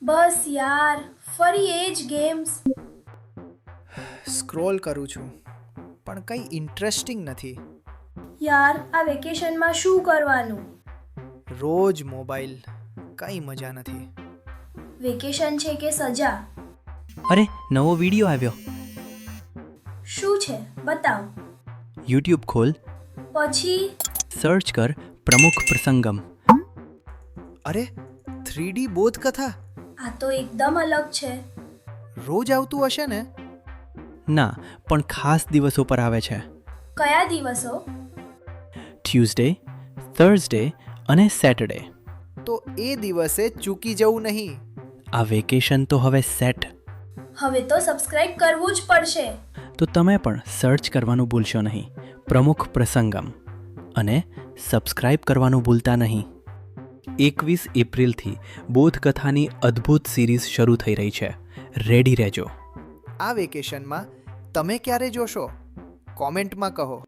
બસ યાર, ફરી એ જ ગેમ્સ. સ્ક્રોલ કરું છું પણ કંઈ ઇન્ટરેસ્ટિંગ નથી. યાર, આ વેકેશનમાં શું કરવાનું? રોજ મોબાઈલ, કંઈ મજા નથી. વેકેશન છે કે સજા? અરે નવો વિડીયો આવ્યો. શું છે? બતાવ. યુટ્યુબ ખોલ, પછી સર્ચ કર પ્રમુખ પ્રસંગમ. અરે 3D બોધકથા આ તો એકદમ અલગ છે. રોજ આવતું હશે ને? ના, પણ ખાસ દિવસો પર આવે છે. કયા દિવસો? ટ્યુઝડે, થર્સડે અને સેટરડે. તો એ દિવસે ચૂકી જવું નહીં. આ વેકેશન તો હવે સેટ. હવે તો સબસ્ક્રાઇબ કરવું જ પડશે. તો તમે પણ સર્ચ કરવાનું ભૂલશો નહીં, પ્રમુખ પ્રસંગમ, અને સબસ્ક્રાઇબ કરવાનું ભૂલતા નહીં. 21 એપ્રિલથી બોધકથાની અદ્ભુત સિરીઝ શરૂ થઈ રહી છે. રેડી રહેજો. આ વેકેશનમાં તમે ક્યારે જોશો? કોમેન્ટમાં કહો.